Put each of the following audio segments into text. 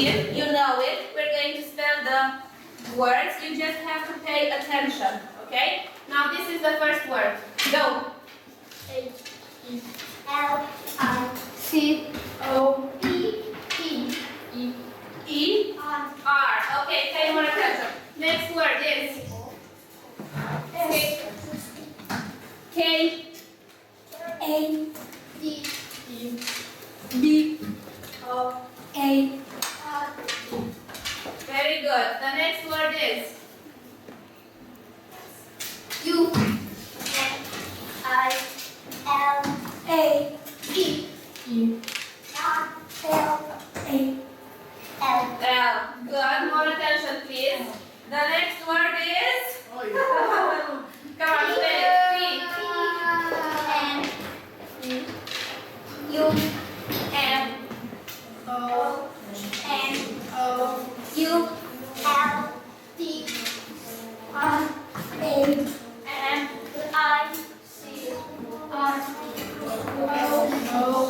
if you know it, we're going to spell the words. You just have to pay attention, okay? Now this is the first word. Go. A-L-I-C-O-E-E-R. Okay, pay more attention. Next word is K-A-D-B-O-A-R. Very good. The next word is L. Good. More attention, please. The next word is come on, say it.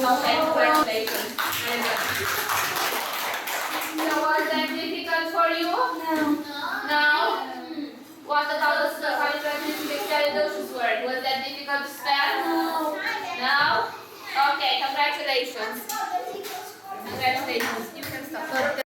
Okay, congratulations. Very good. So was that difficult for you? No? What about the qualifications word? Was that difficult to spell? No? Okay, congratulations. Congratulations. You can stop.